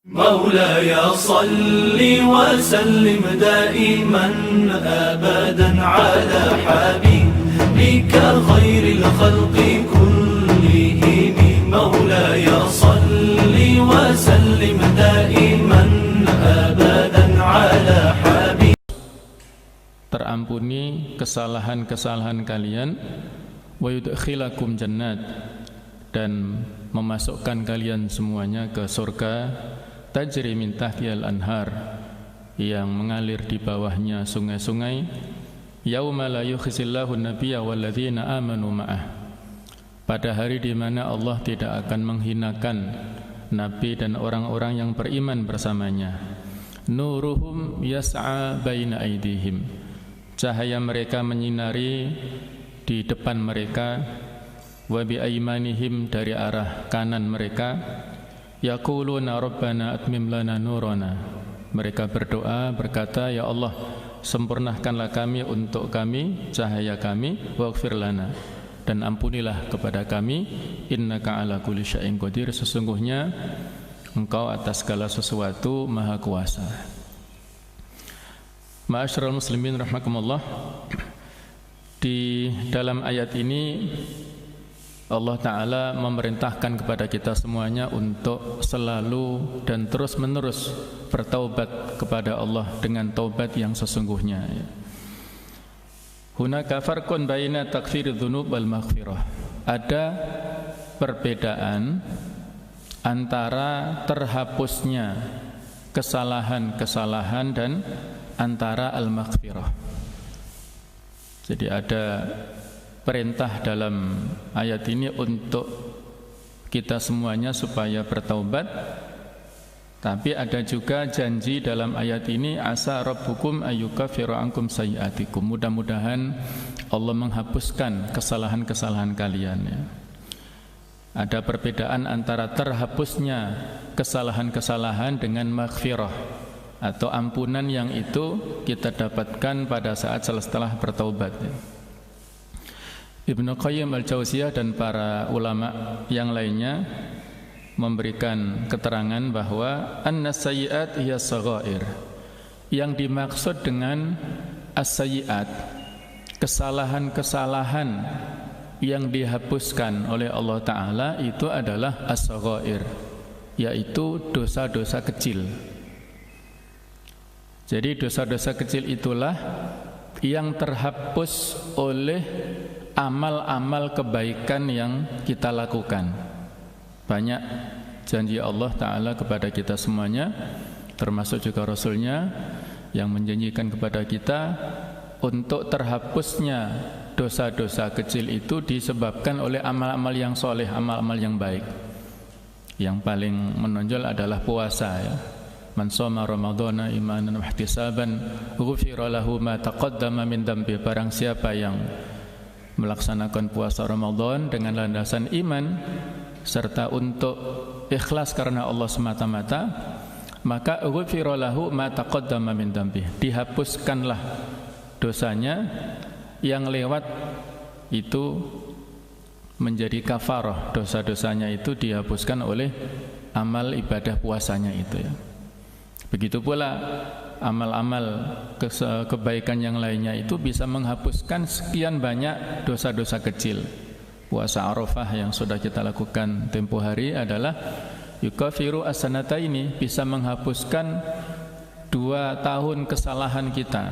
مولاي صل وسلم دائما أبدا على حبيبك خير الخلق كلهم مولاي صل وسلم دائما أبدا على حبيبك. Terampuni kesalahan-kesalahan kalian, wa yudkhilakum jannat, dan memasukkan kalian semuanya ke surga tajri min tahtihal anhar, yang mengalir di bawahnya sungai-sungai, yauma la yukhzillahu an-nabiyya walladzina amanu ma'ah, pada hari di mana Allah tidak akan menghinakan nabi dan orang-orang yang beriman bersamanya. Nuruhum yas'a baina aydihim, cahaya mereka menyinari di depan mereka, wa bi aymanihim, dari arah kanan mereka. Yaquluna rabbana atmim lana nurana, mereka berdoa berkata, ya Allah, sempurnakanlah kami untuk kami cahaya kami, waghfir lana, dan ampunilah kepada kami, innaka ala kulli syai'in qadir, sesungguhnya engkau atas segala sesuatu maha kuasa. Ma'asyiral muslimin rahimakumullah, di dalam ayat ini Allah Ta'ala memerintahkan kepada kita semuanya untuk selalu dan terus menerus bertaubat kepada Allah dengan taubat yang sesungguhnya. Hunaka farqun baina takfirudz dzunub wal maghfirah, ada perbedaan antara terhapusnya kesalahan-kesalahan dan antara al-maghfirah. Jadi ada perintah dalam ayat ini untuk kita semuanya supaya bertaubat, tapi ada juga janji dalam ayat ini, asa rabbukum ayyukaffiru ankum sayyi'atikum, mudah-mudahan Allah menghapuskan kesalahan-kesalahan kalian, ya. Ada perbedaan antara terhapusnya kesalahan-kesalahan dengan maghfirah atau ampunan yang itu kita dapatkan pada saat setelah bertaubat, ya. Ibnu Qayyim al-Jauziyah dan para ulama yang lainnya memberikan keterangan bahwa an-sayyi'at hiya saghair, yang dimaksud dengan as-sayyi'at, kesalahan-kesalahan yang dihapuskan oleh Allah Ta'ala itu adalah as-saghair, yaitu dosa-dosa kecil. Jadi dosa-dosa kecil itulah yang terhapus oleh amal-amal kebaikan yang kita lakukan. Banyak janji Allah Ta'ala kepada kita semuanya, termasuk juga Rasulnya, yang menjanjikan kepada kita untuk terhapusnya dosa-dosa kecil itu disebabkan oleh amal-amal yang soleh, amal-amal yang baik. Yang paling menonjol adalah puasa, ya. Man shoma ramadhana imanan wa ihtisaban ghufira lahu ma taqaddama min dhanbi, barang siapa yang melaksanakan puasa Ramadan dengan landasan iman serta untuk ikhlas karena Allah semata-mata, maka ghufira lahu ma taqaddama min dhanbi, dihapuskanlah dosanya yang lewat itu menjadi kafarah, dosa-dosanya itu dihapuskan oleh amal ibadah puasanya itu, ya. Begitu pula amal-amal kebaikan yang lainnya itu bisa menghapuskan sekian banyak dosa-dosa kecil. Puasa Arafah yang sudah kita lakukan tempo hari adalah yukaffiru as-sanataini, bisa menghapuskan 2 tahun kesalahan kita,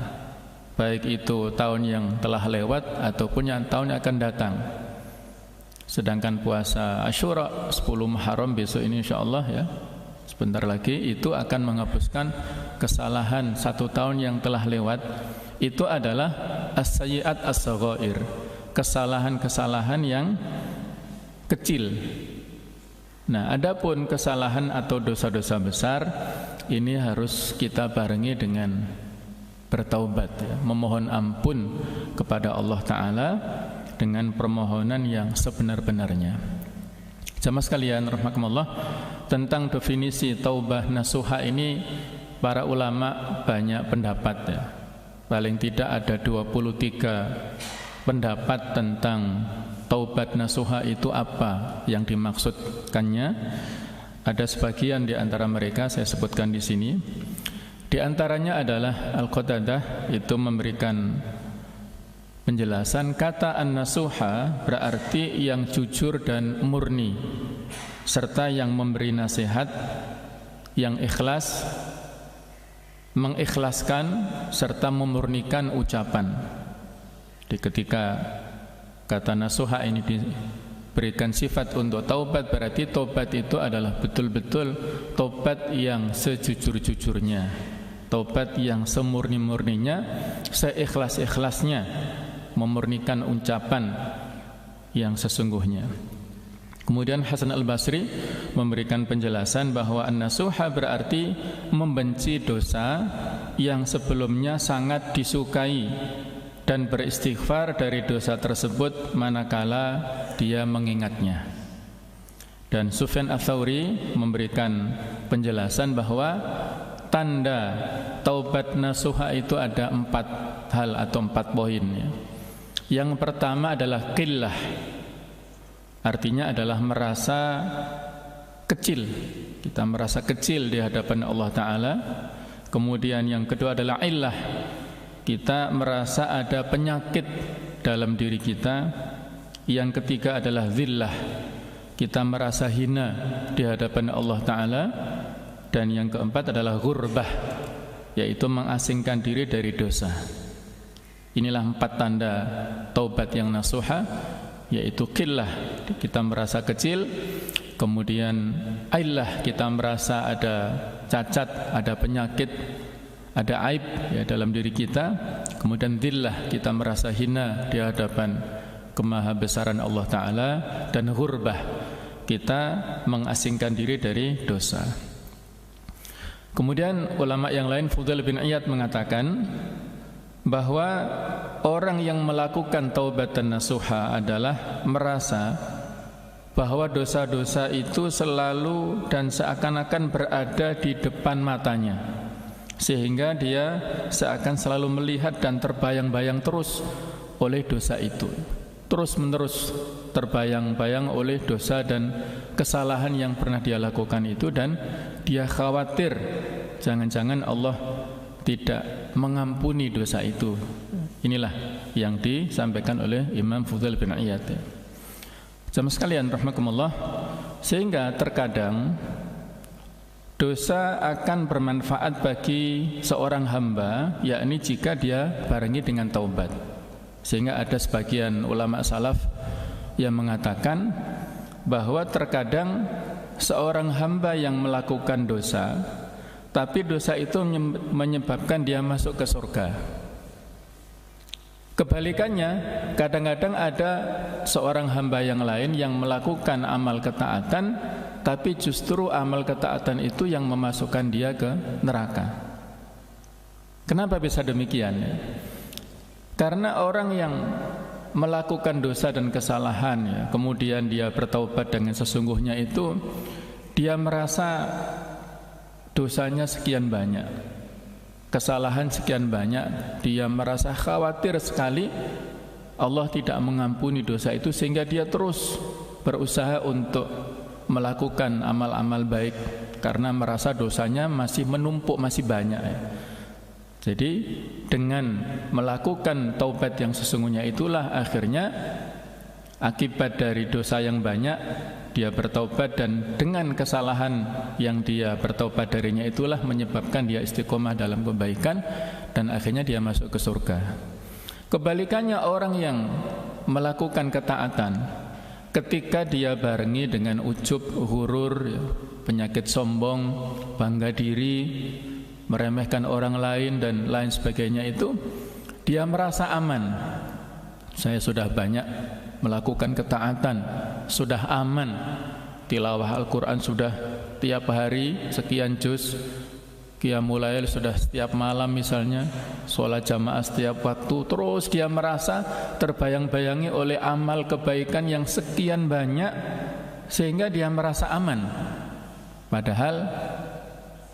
baik itu tahun yang telah lewat ataupun yang tahun yang akan datang. Sedangkan puasa Asyura 10 Muharram besok ini insyaallah, ya, sebentar lagi, itu akan menghapuskan kesalahan 1 tahun yang telah lewat. Itu adalah as-sayyi'at as-saghair, kesalahan-kesalahan yang kecil. Nah, adapun kesalahan atau dosa-dosa besar ini harus kita barengi dengan bertaubat, ya, memohon ampun kepada Allah Ta'ala dengan permohonan yang sebenar-benarnya. Jamaah sekalian rahimakumullah, tentang definisi taubah nasuha ini para ulama banyak pendapat, ya. Paling tidak ada 23 pendapat tentang taubat nasuha itu apa yang dimaksudkannya. Ada sebagian di antara mereka saya sebutkan di sini. Di antaranya adalah Al-Qatadah, itu memberikan penjelasan kata an-nasuha berarti yang jujur dan murni, serta yang memberi nasihat, yang ikhlas, mengikhlaskan serta memurnikan ucapan. Di ketika kata nasuha ini diberikan sifat untuk taubat, berarti taubat itu adalah betul-betul taubat yang sejujur-jujurnya, taubat yang semurni-murninya, seikhlas-ikhlasnya, memurnikan ucapan yang sesungguhnya. Kemudian Hasan Al-Basri memberikan penjelasan bahwa an-nasuha berarti membenci dosa yang sebelumnya sangat disukai dan beristighfar dari dosa tersebut manakala dia mengingatnya. Dan Sufyan Ats-Tsauri memberikan penjelasan bahwa tanda taubat nasuha itu ada 4 hal atau 4 poin ya. Yang pertama adalah qillah, artinya adalah merasa kecil. Kita merasa kecil di hadapan Allah Ta'ala. Kemudian yang kedua adalah illah, kita merasa ada penyakit dalam diri kita. Yang ketiga adalah zillah, kita merasa hina di hadapan Allah Ta'ala. Dan yang keempat adalah ghurbah, yaitu mengasingkan diri dari dosa. Inilah 4 tanda taubat yang nasuha, yaitu qillah, kita merasa kecil. Kemudian illah, kita merasa ada cacat, ada penyakit, ada aib ya dalam diri kita. Kemudian dhillah, kita merasa hina di hadapan kemahabesaran Allah Ta'ala. Dan ghurbah, kita mengasingkan diri dari dosa. Kemudian ulama yang lain, Fudail bin Iyad mengatakan bahwa orang yang melakukan taubatan nasuha adalah merasa bahwa dosa-dosa itu selalu dan seakan-akan berada di depan matanya, sehingga dia seakan selalu melihat dan terbayang-bayang terus oleh dosa itu, terus-menerus terbayang-bayang oleh dosa dan kesalahan yang pernah dia lakukan itu. Dan dia khawatir jangan-jangan Allah tidak mengampuni dosa itu. Inilah yang disampaikan oleh Imam Fudail bin Iyad. Jamaah sekalian rahimakumullah, sehingga terkadang dosa akan bermanfaat bagi seorang hamba, yakni jika dia barengi dengan taubat. Sehingga ada sebagian ulama salaf yang mengatakan bahwa terkadang seorang hamba yang melakukan dosa, tapi dosa itu menyebabkan dia masuk ke surga. Kebalikannya, kadang-kadang ada seorang hamba yang lain yang melakukan amal ketaatan, tapi justru amal ketaatan itu yang memasukkan dia ke neraka. Kenapa bisa demikian? Karena orang yang melakukan dosa dan kesalahan ya, kemudian dia bertaubat dengan sesungguhnya itu, dia merasa dosanya sekian banyak, kesalahan sekian banyak, dia merasa khawatir sekali Allah tidak mengampuni dosa itu, sehingga dia terus berusaha untuk melakukan amal-amal baik karena merasa dosanya masih menumpuk, masih banyak ya. Jadi dengan melakukan taubat yang sesungguhnya itulah akhirnya akibat dari dosa yang banyak dia bertaubat, dan dengan kesalahan yang dia bertaubat darinya itulah menyebabkan dia istiqomah dalam kebaikan dan akhirnya dia masuk ke surga. Kebalikannya, orang yang melakukan ketaatan ketika dia barengi dengan ujub, hurur, penyakit sombong, bangga diri, meremehkan orang lain dan lain sebagainya, itu dia merasa aman. Saya sudah banyak melakukan ketaatan, sudah aman, tilawah Al-Quran sudah tiap hari sekian juz, qiyamul lail sudah setiap malam misalnya, sholat jamaah setiap waktu. Terus dia merasa terbayang-bayangi oleh amal kebaikan yang sekian banyak, sehingga dia merasa aman. Padahal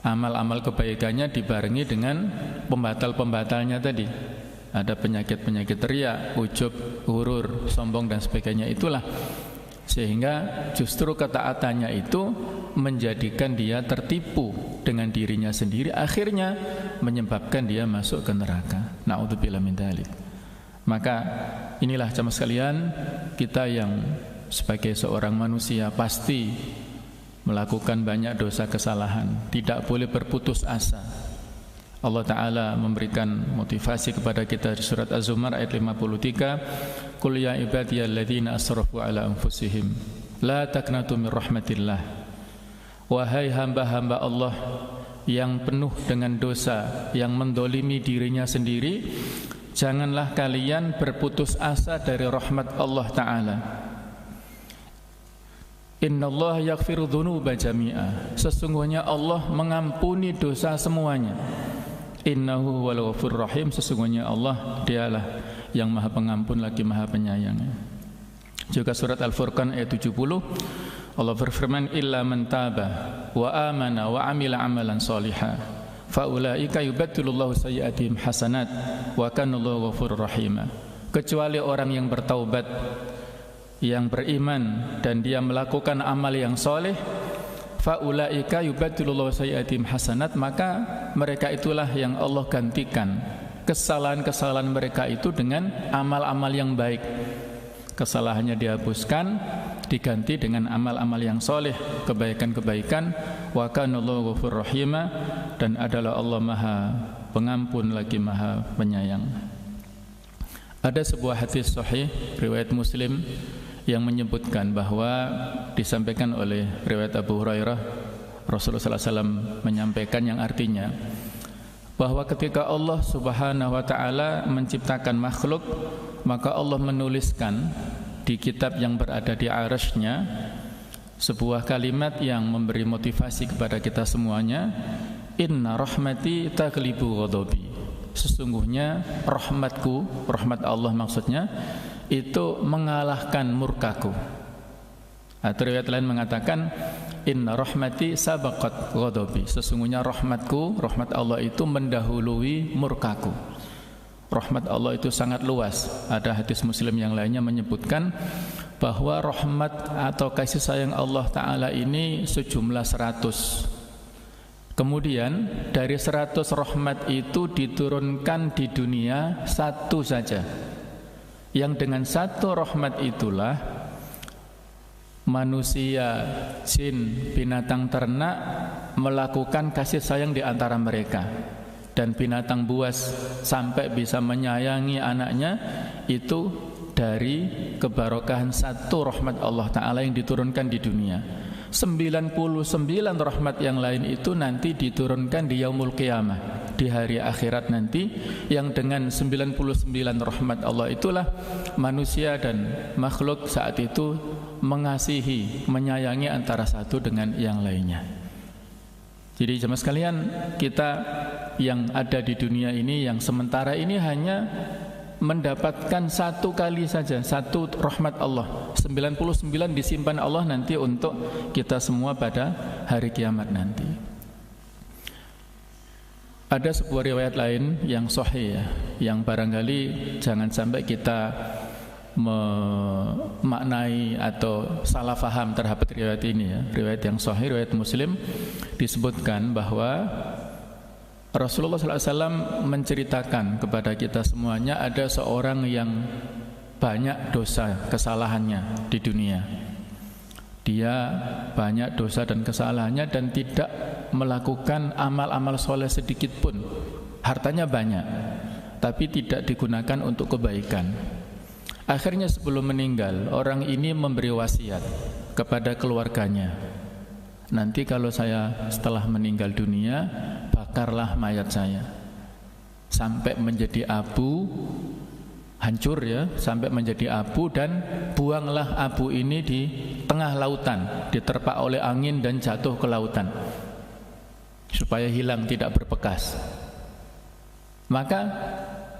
amal-amal kebaikannya dibarengi dengan pembatal-pembatalnya tadi. Ada penyakit-penyakit riya, ujub, hurur, sombong dan sebagainya. Itulah Sehingga justru ketaatannya itu menjadikan dia tertipu dengan dirinya sendiri, akhirnya menyebabkan dia masuk ke neraka. Na'udzubillah min dzalik. Maka inilah jemaah sekalian, kita yang sebagai seorang manusia pasti melakukan banyak dosa kesalahan, tidak boleh berputus asa. Allah Ta'ala memberikan motivasi kepada kita di surat Az-Zumar ayat 53, Qul ya ibadiyalladzina asrafu ala anfusihim la taqnatu min rahmatillah. Wahai hamba-hamba Allah yang penuh dengan dosa, yang mendolimi dirinya sendiri, janganlah kalian berputus asa dari rahmat Allah Ta'ala. Innallaha yaghfiru dzunuba jami'a. Sesungguhnya Allah mengampuni dosa semuanya. Innahu huwal ghafurur rahim. Sesungguhnya Allah dialah yang Maha Pengampun lagi Maha Penyayang. Juga surat Al-Furqan ayat 70, Allah berfirman, illa man taba wa amana wa amila amalan shalihan faulaika yubaddilullahu sayyi'atihim hasanat wa kana Allahu ghafurur rahim. Kecuali orang yang bertaubat, yang beriman dan dia melakukan amal yang soleh, faulaika yubaddilullahu sayyi'atihim hasanat, maka mereka itulah yang Allah gantikan kesalahan-kesalahan mereka itu dengan amal-amal yang baik. Kesalahannya dihapuskan, diganti dengan amal-amal yang soleh, kebaikan-kebaikan. Wa kana Allahu ghafurur rahim, dan adalah Allah Maha Pengampun lagi Maha Penyayang. Ada sebuah hadis sahih riwayat Muslim yang menyebutkan bahwa disampaikan oleh riwayat Abu Hurairah, Rasulullah SAW menyampaikan yang artinya bahwa ketika Allah Subhanahu wa Ta'ala menciptakan makhluk, maka Allah menuliskan di kitab yang berada di arasy-Nya sebuah kalimat yang memberi motivasi kepada kita semuanya, inna rahmati taghlibu ghadabi. Sesungguhnya rahmatku, rahmat Allah maksudnya, itu mengalahkan murkaku. Atau riwayat lain mengatakan inna rahmati sabaqat ghadabi. Sesungguhnya rahmatku, rahmat Allah itu mendahului murkaku. Rahmat Allah itu sangat luas. Ada hadis Muslim yang lainnya menyebutkan bahwa rahmat atau kasih sayang Allah Ta'ala ini sejumlah 100. Kemudian dari 100 rahmat itu diturunkan di dunia 1 saja, yang dengan 1 rahmat itulah manusia, jin, binatang ternak melakukan kasih sayang di antara mereka. Dan binatang buas sampai bisa menyayangi anaknya itu dari kebarokahan 1 rahmat Allah Ta'ala yang diturunkan di dunia. 99 rahmat yang lain itu nanti diturunkan di yaumul qiyamah, di hari akhirat nanti, yang dengan 99 rahmat Allah itulah manusia dan makhluk saat itu mengasihi, menyayangi antara satu dengan yang lainnya. Jadi jemaah sekalian, kita yang ada di dunia ini, yang sementara ini hanya mendapatkan 1 kali saja, 1 rahmat Allah. 99 disimpan Allah nanti untuk kita semua pada hari kiamat nanti. Ada sebuah riwayat lain yang sahih ya, yang barangkali jangan sampai kita memaknai atau salah faham terhadap riwayat ini ya. Riwayat yang sahih, riwayat Muslim, disebutkan bahwa Rasulullah SAW menceritakan kepada kita semuanya ada seorang yang banyak dosa kesalahannya di dunia. Dia banyak dosa dan kesalahannya dan tidak melakukan amal-amal soleh sedikit pun. Hartanya banyak, tapi tidak digunakan untuk kebaikan. Akhirnya sebelum meninggal, orang ini memberi wasiat kepada keluarganya, nanti kalau saya setelah meninggal dunia, bakarlah mayat saya sampai menjadi abu, hancur ya, sampai menjadi abu, dan buanglah abu ini di tengah lautan, diterpa oleh angin dan jatuh ke lautan supaya hilang, tidak berbekas. Maka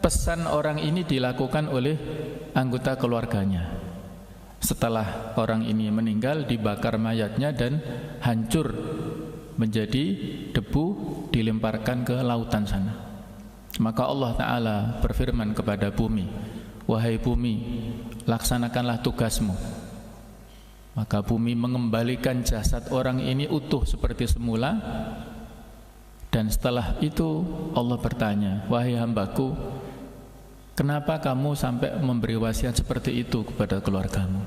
pesan orang ini dilakukan oleh anggota keluarganya. Setelah orang ini meninggal, dibakar mayatnya dan hancur menjadi debu, dilemparkan ke lautan sana. Maka Allah Ta'ala berfirman kepada bumi, wahai bumi, laksanakanlah tugasmu. Maka bumi mengembalikan jasad orang ini utuh seperti semula. Dan setelah itu Allah bertanya, wahai hambaku, kenapa kamu sampai memberi wasiat seperti itu kepada keluargamu?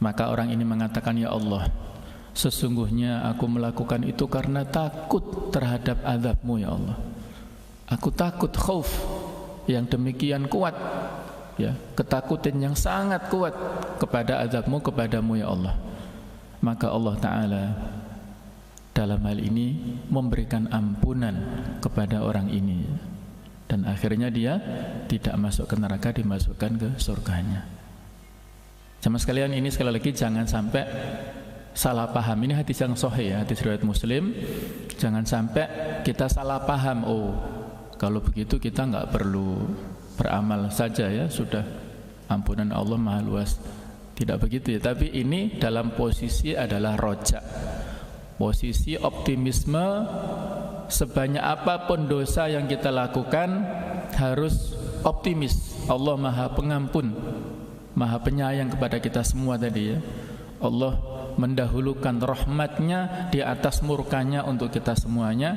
Maka orang ini mengatakan, ya Allah, sesungguhnya aku melakukan itu karena takut terhadap azab-Mu ya Allah. Aku takut, khauf yang demikian kuat, ya, ketakutan yang sangat kuat kepada azab-Mu, kepadamu ya Allah. Maka Allah Ta'ala dalam hal ini memberikan ampunan kepada orang ini, dan akhirnya dia tidak masuk ke neraka, dimasukkan ke surganya. Jamaah sekalian, ini sekali lagi jangan sampai salah paham. Ini hadis yang sahih ya, hadis riwayat Muslim. Jangan sampai kita salah paham, oh kalau begitu kita nggak perlu beramal saja ya, sudah ampunan Allah maha luas. Tidak begitu ya, tapi ini dalam posisi adalah rojak, posisi optimisme. Sebanyak apapun dosa yang kita lakukan harus optimis. Allah maha pengampun, maha penyayang kepada kita semua tadi ya. Allah mendahulukan rahmatnya di atas murkanya untuk kita semuanya.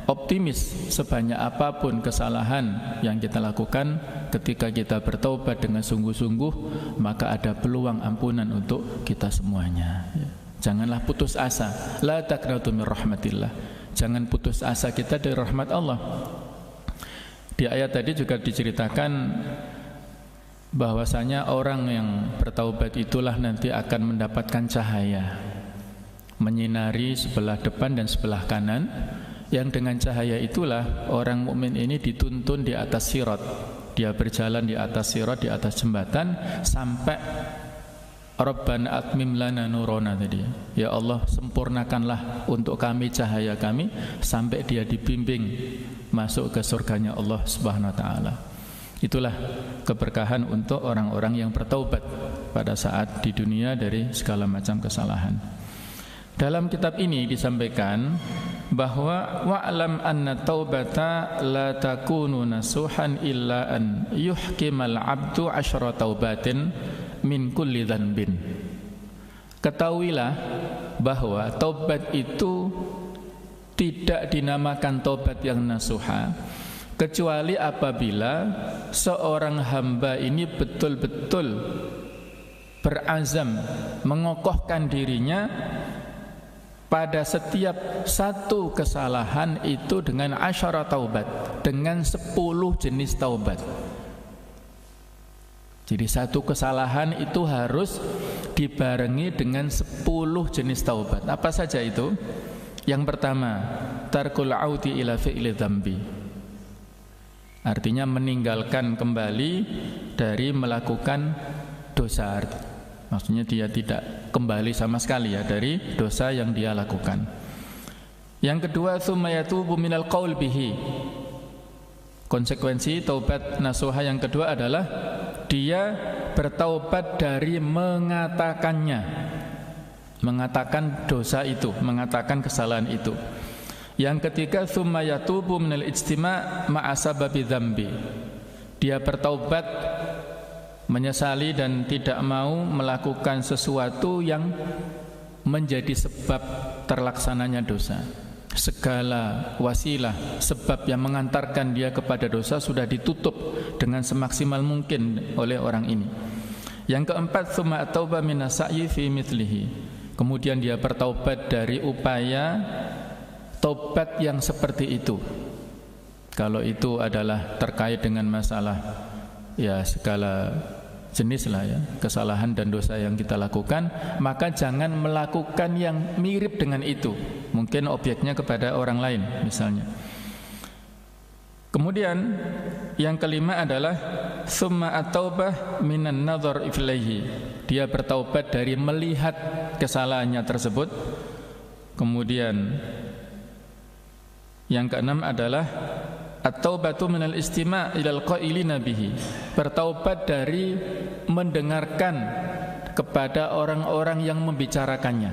Optimis sebanyak apapun kesalahan yang kita lakukan, ketika kita bertaubat dengan sungguh-sungguh, maka ada peluang ampunan untuk kita semuanya ya. Janganlah putus asa. La taqnatu min rahmatillah. Jangan putus asa kita dari rahmat Allah. Di ayat tadi juga diceritakan bahwasanya orang yang bertaubat itulah nanti akan mendapatkan cahaya menyinari sebelah depan dan sebelah kanan, yang dengan cahaya itulah orang mukmin ini dituntun di atas sirat. Dia berjalan di atas sirat, di atas jembatan, sampai Rabbana atmim lana nurona tadi. Ya Allah, sempurnakanlah untuk kami cahaya kami, sampai dia dibimbing masuk ke surganya Allah Subhanahu wa taala. Itulah keberkahan untuk orang-orang yang bertaubat pada saat di dunia dari segala macam kesalahan. Dalam kitab ini disampaikan bahwa wa'lam anna taubata la takunu nasuhan illa an yuhkimal abdu asyra taubatin min kulli dhanbin. Ketahuilah bahwa taubat itu tidak dinamakan taubat yang nasuha kecuali apabila seorang hamba ini betul-betul berazam mengokohkan dirinya pada setiap satu kesalahan itu dengan asyara taubat, dengan 10 jenis taubat. Jadi satu kesalahan itu harus dibarengi dengan 10 jenis taubat. Apa saja itu? Yang pertama, tarkul audi ila fi'li dzambi. Artinya meninggalkan kembali dari melakukan dosa. Maksudnya dia tidak kembali sama sekali ya dari dosa yang dia lakukan. Yang kedua, tsumma yatubu minal qaul bihi. Konsekuensi taubat nasuha yang kedua adalah dia bertaubat dari mengatakannya, mengatakan dosa itu, mengatakan kesalahan itu. Yang ketiga, tsumma yatubu minal ijtima' ma'a sababi dzambi. Dia bertaubat menyesali dan tidak mau melakukan sesuatu yang menjadi sebab terlaksananya dosa. Segala wasilah, sebab yang mengantarkan dia kepada dosa sudah ditutup dengan semaksimal mungkin oleh orang ini. Yang keempat, tsumma at-tauba minas sa'yi fi mithlihi. Kemudian dia bertaubat dari upaya taubat yang seperti itu. Kalau itu adalah terkait dengan masalah ya segala jenis lah ya, kesalahan dan dosa yang kita lakukan, maka jangan melakukan yang mirip dengan itu. Mungkin objeknya kepada orang lain misalnya. Kemudian yang kelima adalah tsumma at-taubah minan nadhar ilaihi. Dia bertaubat dari melihat kesalahannya tersebut. Kemudian yang keenam adalah at-taubatu minal istima' ilal qailina bihi. Bertaubat dari mendengarkan kepada orang-orang yang membicarakannya.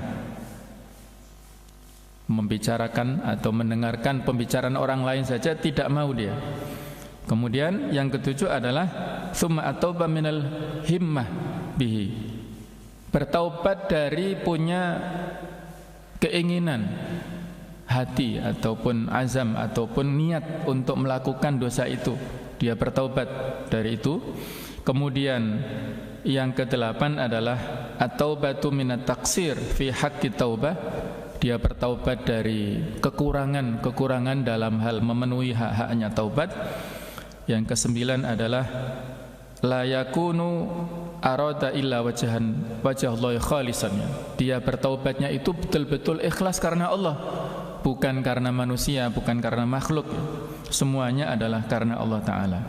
Membicarakan atau mendengarkan pembicaraan orang lain saja tidak mau dia. Kemudian yang ketujuh adalah tsumma at-taubah minal himmah bihi. bertaubat dari punya keinginan hati ataupun azam ataupun niat untuk melakukan dosa itu, dia bertaubat dari itu. Kemudian yang ke-8 adalah at-taubatu minat taksir fi haqqi taubah, dia bertaubat dari kekurangan dalam hal memenuhi hak-haknya taubat. Yang ke-9 adalah la yakunu arada illa wajhallahi khalisan, dia bertaubatnya itu betul-betul ikhlas karena Allah, bukan karena manusia, bukan karena makhluk, semuanya adalah karena Allah Ta'ala.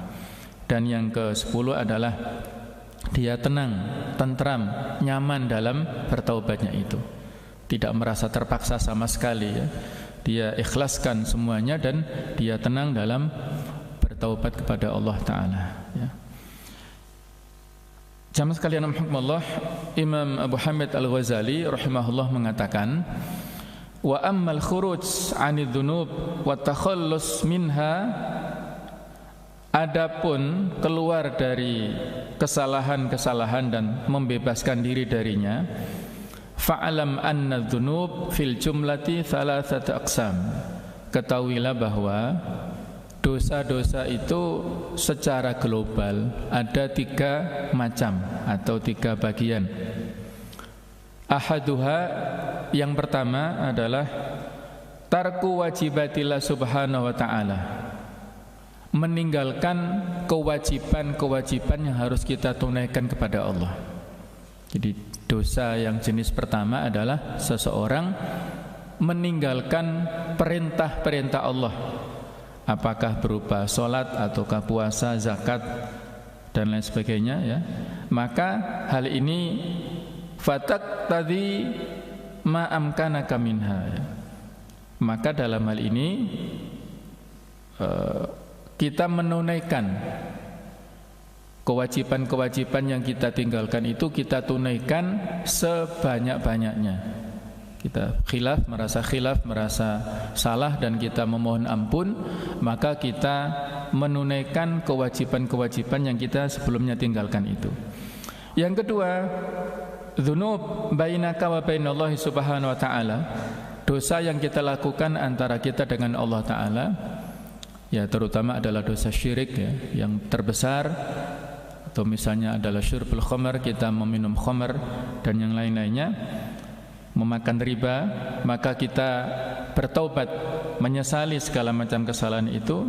Dan yang ke-10 adalah dia tenang, tentram, nyaman dalam bertaubatnya itu, tidak merasa terpaksa sama sekali ya. Dia ikhlaskan semuanya dan dia tenang dalam bertaubat kepada Allah Ta'ala ya. Jamaah sekalian rahimakumullah, Imam Abu Hamid Al-Ghazali rahimahullah mengatakan, wa ammal khuruj 'anidz dzunub wa takhallus minha, adapun keluar dari kesalahan-kesalahan dan membebaskan diri darinya, fa'alam anna dzunub fil jumlati thalathatu aqsam, ketahuilah bahwa dosa-dosa itu secara global ada 3 macam atau 3 bagian. Ahaduha, yang pertama adalah tarku wajibatillah subhanahu wa ta'ala, meninggalkan kewajiban-kewajiban yang harus kita tunaikan kepada Allah. Jadi dosa yang jenis pertama adalah seseorang meninggalkan perintah-perintah Allah, apakah berupa sholat ataukah puasa, zakat dan lain sebagainya ya. Maka hal ini fatak tadi ma amkanaka minha ya. Maka dalam hal ini kita menunaikan kewajiban-kewajiban yang kita tinggalkan itu, kita tunaikan sebanyak-banyaknya. Kita merasa salah dan kita memohon ampun, maka kita menunaikan kewajiban-kewajiban yang kita sebelumnya tinggalkan itu. Yang kedua, dzunub bainaka wa bainallahi subhanahu wa ta'ala, dosa yang kita lakukan antara kita dengan Allah Ta'ala, ya terutama adalah dosa syirik ya, yang terbesar, atau misalnya adalah syurbul khamar, kita meminum khamar dan yang lain-lainnya, memakan riba. Maka kita bertaubat, menyesali segala macam kesalahan itu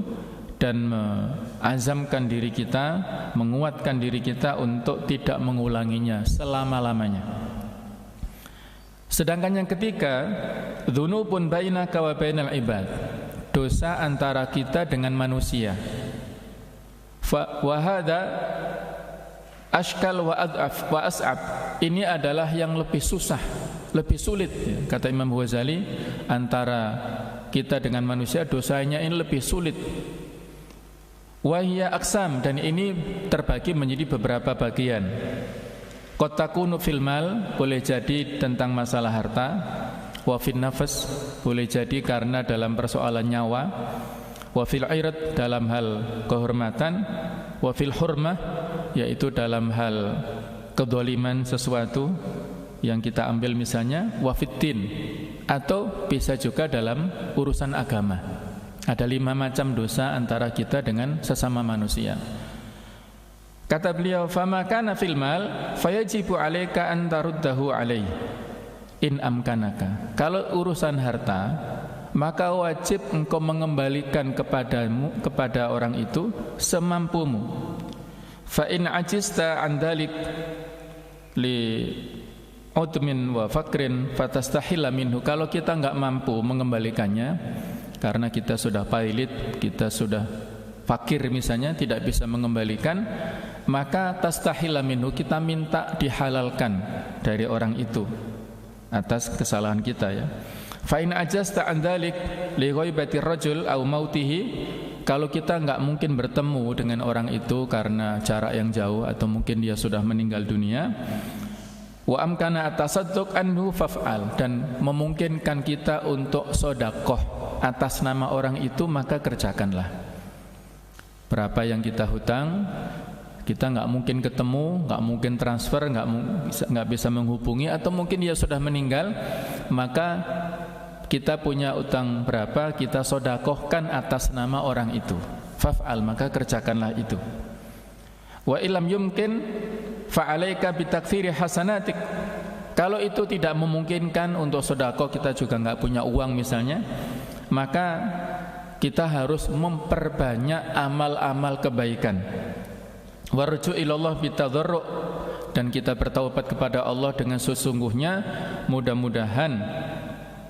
dan mengazamkan diri kita, menguatkan diri kita untuk tidak mengulanginya selama-lamanya. Sedangkan yang ketiga, dzunubun bainaka wa bainal ibad, dosa antara kita dengan manusia. Wa hadza ashkal wa ad'af wa as'ab, ini adalah yang lebih susah, lebih sulit ya. Kata Imam Ghazali, antara kita dengan manusia dosanya ini lebih sulit. Wahia aksam, dan ini terbagi menjadi beberapa bagian. Qad takunu fil mal, boleh jadi tentang masalah harta. Wa fil nafas, boleh jadi karena dalam persoalan nyawa. Wa fil irad, dalam hal kehormatan. Wa fil hurmah, yaitu dalam hal kedzaliman sesuatu yang kita ambil misalnya. Wa fitin, atau bisa juga dalam urusan agama. Ada 5 macam dosa antara kita dengan sesama manusia. Kata beliau, fama kana fil mal fayajibu 'alaika an taruddahu 'alaihi in amkanaka. Kalau urusan harta, maka wajib engkau mengembalikan kepada orang itu semampumu. Fa in ajista an dzalik li udmin wa fakrin fatastahilla minhu. Kalau kita enggak mampu mengembalikannya karena kita sudah pailit, kita sudah fakir misalnya, tidak bisa mengembalikan, maka tastahilla minhu, kita minta dihalalkan dari orang itu atas kesalahan kita ya. Fa in ajasta an dzalik li ghaibati rajul aw mautihi, kalau kita enggak mungkin bertemu dengan orang itu karena jarak yang jauh atau mungkin dia sudah meninggal dunia, wa amkana atasadduq anhu faf'al, dan memungkinkan kita untuk sedekah atas nama orang itu, maka kerjakanlah. Berapa yang kita hutang, Kita nggak mungkin ketemu, nggak mungkin transfer, nggak bisa menghubungi, atau mungkin dia sudah meninggal, maka kita punya utang berapa, kita sodakohkan atas nama orang itu. Faf'al, maka kerjakanlah itu. Wa illam yumkin fa'alaika bitaktsiri hasanatik. Kalau itu tidak memungkinkan untuk sodakoh, kita juga nggak punya uang misalnya, maka kita harus memperbanyak amal-amal kebaikan. Warju ilallah bitadarru', dan kita bertaubat kepada Allah dengan sesungguhnya, mudah-mudahan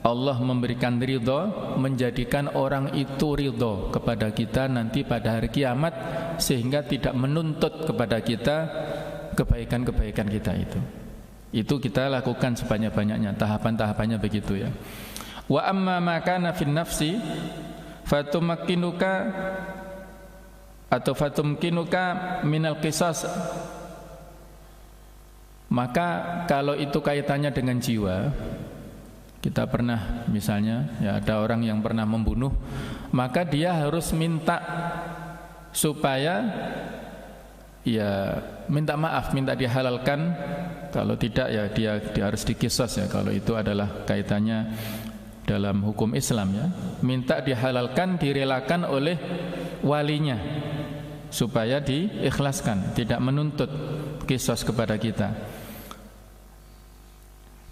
Allah memberikan ridho, menjadikan orang itu ridho kepada kita nanti pada hari kiamat, sehingga tidak menuntut kepada kita kebaikan-kebaikan kita itu. Itu kita lakukan sebanyak-banyaknya, tahapan-tahapannya begitu ya. Wa amma ma kana fin nafsi fatumakkinuka atau fatumkinuka minal qisas. Maka kalau itu kaitannya dengan jiwa, kita pernah misalnya ya ada orang yang pernah membunuh, maka dia harus minta supaya ya minta maaf, minta dihalalkan. Kalau tidak ya dia harus diqisas ya, kalau itu adalah kaitannya dalam hukum Islam ya. Minta dihalalkan, direlakan oleh walinya supaya diikhlaskan, tidak menuntut qisas kepada kita.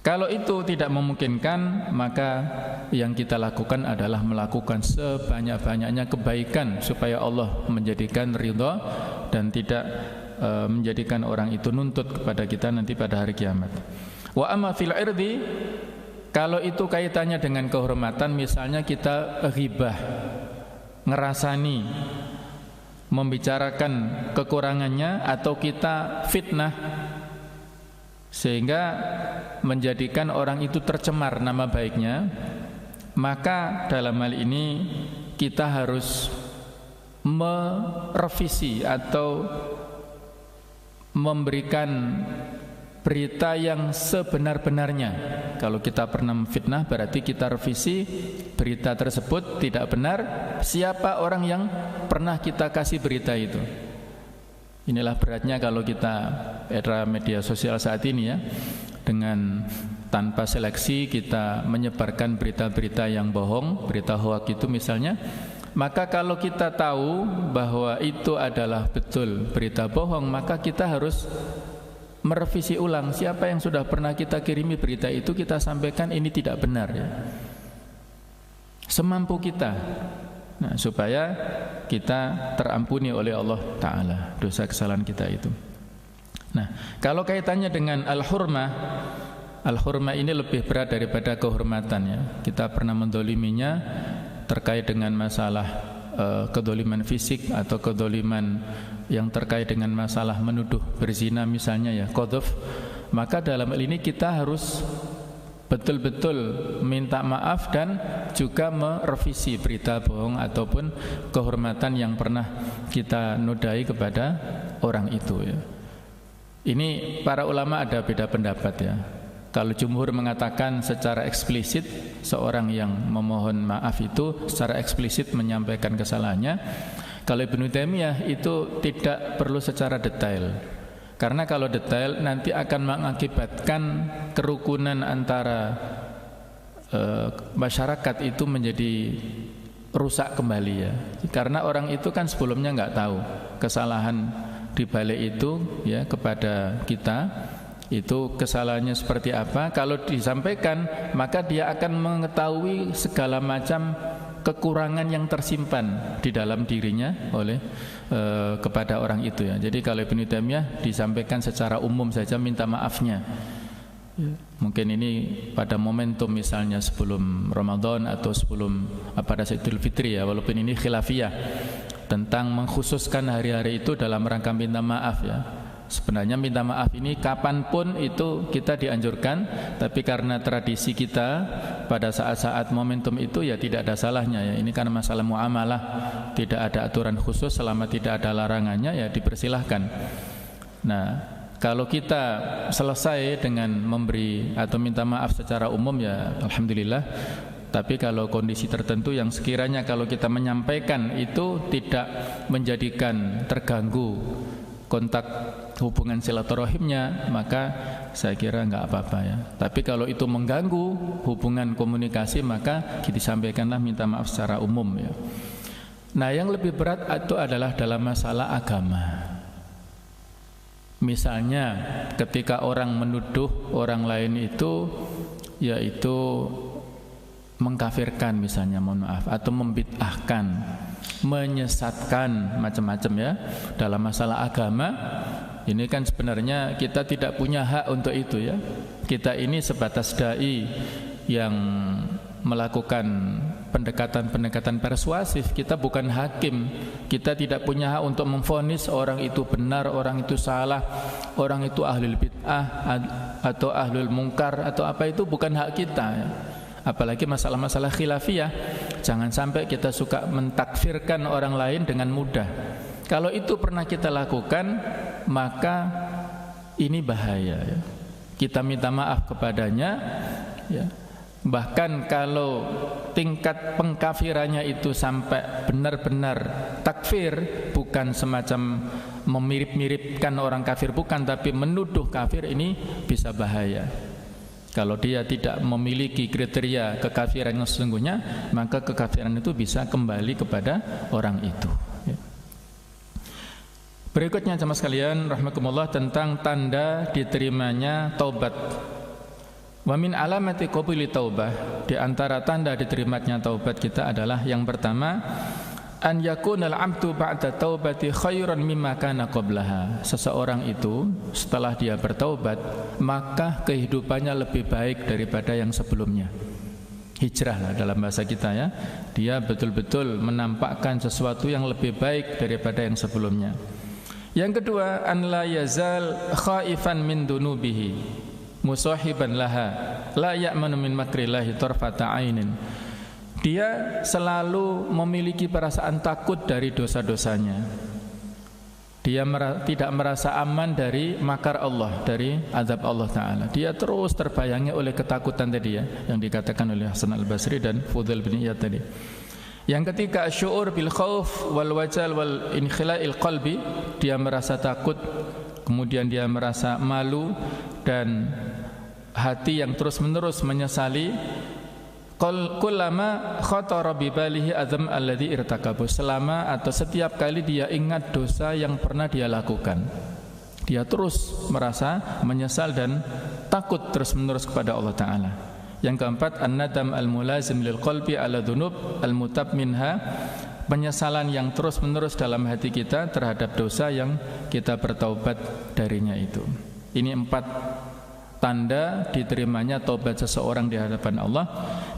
Kalau itu tidak memungkinkan, maka yang kita lakukan adalah melakukan sebanyak-banyaknya kebaikan supaya Allah menjadikan ridha dan tidak menjadikan orang itu nuntut kepada kita nanti pada hari kiamat. Wa amma fil irdi, kalau itu kaitannya dengan kehormatan, misalnya kita ghibah, ngerasani, membicarakan kekurangannya, atau kita fitnah sehingga menjadikan orang itu tercemar nama baiknya, maka dalam hal ini kita harus merevisi atau memberikan berita yang sebenar-benarnya. Kalau kita pernah memfitnah, berarti kita revisi berita tersebut tidak benar. Siapa orang yang pernah kita kasih berita itu? Inilah beratnya kalau kita era media sosial saat ini ya. Dengan tanpa seleksi kita menyebarkan berita-berita yang bohong, berita hoak itu misalnya. Maka kalau kita tahu bahwa itu adalah betul berita bohong, maka kita harus merevisi ulang. Siapa yang sudah pernah kita kirimi berita itu, kita sampaikan ini tidak benar ya, semampu kita. Nah, supaya kita terampuni oleh Allah Ta'ala dosa kesalahan kita itu. Nah, kalau kaitannya dengan al-hurmah, al-hurmah ini lebih berat daripada kehormatan ya. Kita pernah mendoliminya terkait dengan masalah kedoliman fisik atau kedoliman yang terkait dengan masalah menuduh berzina misalnya ya, qadhaf. Maka dalam hal ini kita harus betul-betul minta maaf dan juga merevisi berita bohong ataupun kehormatan yang pernah kita nodai kepada orang itu ya. Ini para ulama ada beda pendapat ya. Kalau jumhur mengatakan secara eksplisit seorang yang memohon maaf itu secara eksplisit menyampaikan kesalahannya. Kalau Ibnu Taimiyah itu tidak perlu secara detail. Karena kalau detail nanti akan mengakibatkan kerukunan antara masyarakat itu menjadi rusak kembali ya. Karena orang itu kan sebelumnya nggak tahu kesalahan di balik itu ya kepada kita, itu kesalahannya seperti apa. Kalau disampaikan maka dia akan mengetahui segala macam kekurangan yang tersimpan di dalam dirinya oleh kepada orang itu ya. Jadi kalau Ibnu Taimiyah disampaikan secara umum saja minta maafnya ya. Mungkin ini pada momentum misalnya sebelum Ramadan atau sebelum pada Idul Fitri ya, walaupun ini khilafiyah tentang mengkhususkan hari-hari itu dalam rangka minta maaf ya. Sebenarnya minta maaf ini kapanpun itu kita dianjurkan, tapi karena tradisi kita pada saat-saat momentum itu ya tidak ada salahnya ya. Ini karena masalah muamalah, tidak ada aturan khusus, selama tidak ada larangannya ya dipersilahkan. Nah, kalau kita selesai dengan memberi atau minta maaf secara umum ya alhamdulillah. Tapi kalau kondisi tertentu yang sekiranya kalau kita menyampaikan itu tidak menjadikan terganggu kontak hubungan silaturahimnya, maka saya kira nggak apa-apa ya. Tapi kalau itu mengganggu hubungan komunikasi, maka disampaikanlah minta maaf secara umum ya. Nah, yang lebih berat itu adalah dalam masalah agama. Misalnya ketika orang menuduh orang lain itu yaitu mengkafirkan misalnya, mohon maaf, atau membid'ahkan, menyesatkan, macam-macam ya dalam masalah agama. Ini kan sebenarnya kita tidak punya hak untuk itu ya. Kita ini sebatas dai yang melakukan pendekatan-pendekatan persuasif. Kita bukan hakim. Kita tidak punya hak untuk memvonis orang itu benar, orang itu salah, orang itu ahlul bid'ah atau ahlul mungkar atau apa, itu bukan hak kita ya. Apalagi masalah-masalah khilafiyah, jangan sampai kita suka mentakfirkan orang lain dengan mudah. Kalau itu pernah kita lakukan, maka ini bahaya ya. Kita minta maaf kepadanya ya. Bahkan kalau tingkat pengkafirannya itu sampai benar-benar takfir, bukan semacam memirip-miripkan orang kafir, bukan, tapi menuduh kafir, ini bisa bahaya. Kalau dia tidak memiliki kriteria kekafiran yang sesungguhnya, maka kekafiran itu bisa kembali kepada orang itu ya. Berikutnya jemaah sekalian rahimakumullah, tentang tanda diterimanya taubat. Wa min alamati qabuli taubah, di antara tanda diterimanya taubat kita adalah yang pertama, an yakunal abdu ba'da taubati khairan mimma kana qablaha. Seseorang itu setelah dia bertaubat, maka kehidupannya lebih baik daripada yang sebelumnya. Hijrah lah dalam bahasa kita ya. Dia betul-betul menampakkan sesuatu yang lebih baik daripada yang sebelumnya. Yang kedua, an la yazal khaifan min dunubihi musahiban laha la ya'manu min makrillahi tarfata ainin. Dia selalu memiliki perasaan takut dari dosa-dosanya. Dia tidak merasa aman dari makar Allah, dari azab Allah Ta'ala. Dia terus terbayangi oleh ketakutan tadi ya, yang dikatakan oleh Hasan al-Basri dan Fudail bin Iyad tadi. Yang ketiga, syu'ur bil khauf wal wajal wal inkhila'il qalbi. Dia merasa takut, kemudian dia merasa malu, dan hati yang terus-menerus menyesali. Kullama khatara bi balihi azam alladhi irtakabu, selama atau setiap kali dia ingat dosa yang pernah dia lakukan, dia terus merasa menyesal dan takut terus-menerus kepada Allah Ta'ala. Yang keempat, an-nadam al-mulazim lil qalbi ala dhunub al-mutab minha, penyesalan yang terus-menerus dalam hati kita terhadap dosa yang kita bertaubat darinya itu. Ini 4 tanda diterimanya taubat seseorang di hadapan Allah.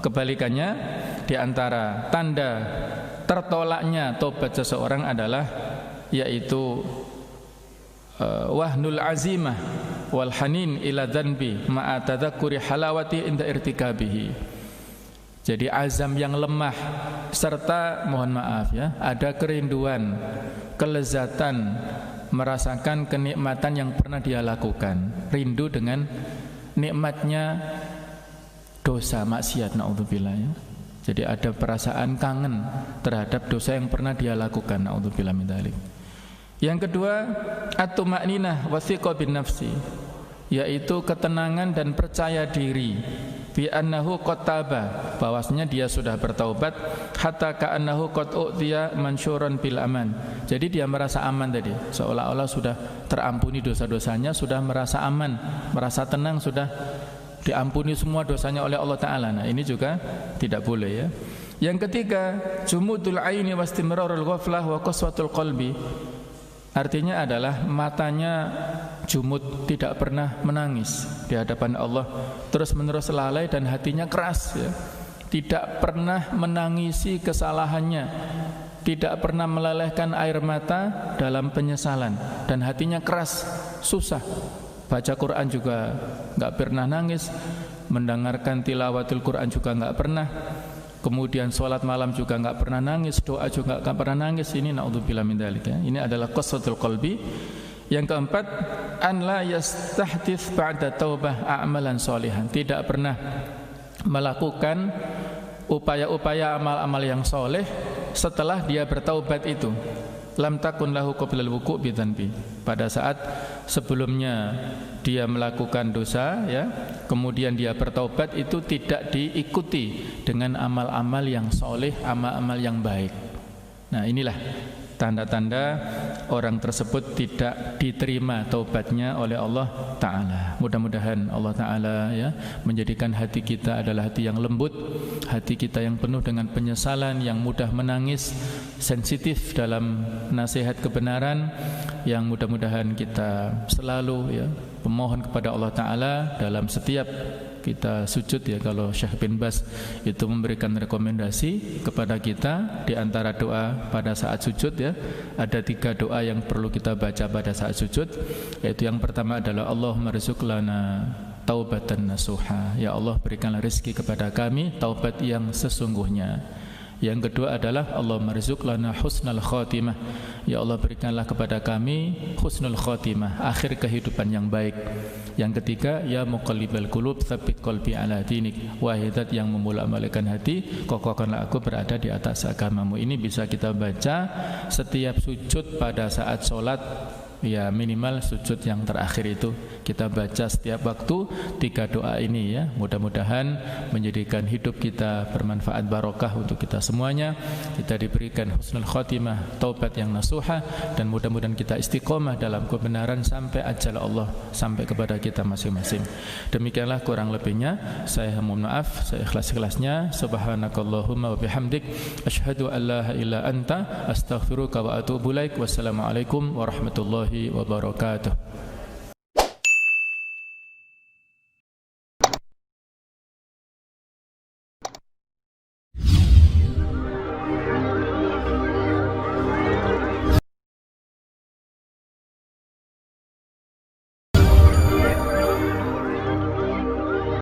Kebalikannya, di antara tanda tertolaknya taubat seseorang adalah yaitu wahnul azimah wal hanin ila dzanbi ma'a tadzakkuri halawati inda irtikabihi. Jadi azam yang lemah serta, mohon maaf ya, ada kerinduan, kelezatan, merasakan kenikmatan yang pernah dia lakukan, rindu dengan nikmatnya dosa maksiat, naudzubillah ya. Jadi ada perasaan kangen terhadap dosa yang pernah dia lakukan, naudzubillah min dzalik. Yang kedua, at-tuma'ninah wa thiqa bin nafsi, yaitu ketenangan dan percaya diri bi annahu qad taba, bahwasanya dia sudah bertaubat, hatta ka'annahu qad u'tiya mansyuran bil aman. Jadi dia merasa aman tadi, seolah-olah sudah terampuni dosa-dosanya, sudah merasa aman, merasa tenang, sudah diampuni semua dosanya oleh Allah Ta'ala. Nah, ini juga tidak boleh ya. Yang ketiga, jumudul aini wastimrarul ghaflah wa qaswatul qalbi. Artinya adalah matanya jumud, tidak pernah menangis di hadapan Allah, terus menerus lalai, dan hatinya keras ya. Tidak pernah menangisi kesalahannya, tidak pernah melelehkan air mata dalam penyesalan, dan hatinya keras, susah. Baca Quran juga enggak pernah nangis, mendengarkan tilawatul Quran juga enggak pernah. Kemudian sholat malam juga enggak pernah nangis, doa juga enggak pernah nangis. Ini naudzubillah min dzalik ya. Ini adalah qaswatul qalbi. Yang keempat, an la yastahdits ba'da taubah a'malan sholihan. Tidak pernah melakukan upaya-upaya amal-amal yang soleh setelah dia bertaubat itu. Lam takun lahu qablal wuqu' bidzanbi. pada saat sebelumnya dia melakukan dosa ya, kemudian dia bertaubat, itu tidak diikuti dengan amal-amal yang soleh, amal-amal yang baik. Nah, inilah tanda-tanda orang tersebut tidak diterima taubatnya oleh Allah Ta'ala. Mudah-mudahan Allah Ta'ala ya menjadikan hati kita adalah hati yang lembut, hati kita yang penuh dengan penyesalan, yang mudah menangis, sensitif dalam nasihat kebenaran, yang mudah-mudahan kita selalu ya memohon kepada Allah Ta'ala dalam setiap kita sujud ya. Kalau Syekh bin Bas itu memberikan rekomendasi kepada kita di antara doa pada saat sujud ya, ada 3 doa yang perlu kita baca pada saat sujud, yaitu yang pertama adalah Allahumma rizq lana taubatan nasuha, ya Allah berikanlah rezeki kepada kami taubat yang sesungguhnya. Yang kedua adalah Allahumma rizq lana husnal khatimah, ya Allah berikanlah kepada kami husnul khatimah, akhir kehidupan yang baik. Yang ketiga, ya muqallibal qulub tsabbit qalbi ala dinik, wahai zat yang membolak-balikkan hati, kokohkanlah aku berada di atas agamamu. Ini bisa kita baca setiap sujud pada saat sholat ya, minimal sujud yang terakhir itu kita baca setiap waktu 3 doa ini ya. Mudah-mudahan menjadikan hidup kita bermanfaat, barokah untuk kita semuanya, kita diberikan husnul khatimah, taubat yang nasuha, dan mudah-mudahan kita istiqomah dalam kebenaran sampai ajal Allah sampai kepada kita masing-masing. Demikianlah kurang lebihnya, saya mohon maaf, saya ikhlas-ikhlasnya. Subhanakallahumma wa bihamdik, asyhadu an la ilaha illa anta, astaghfiruka wa atubu ilaik. Wassalamualaikum warahmatullahi wabarakatuh.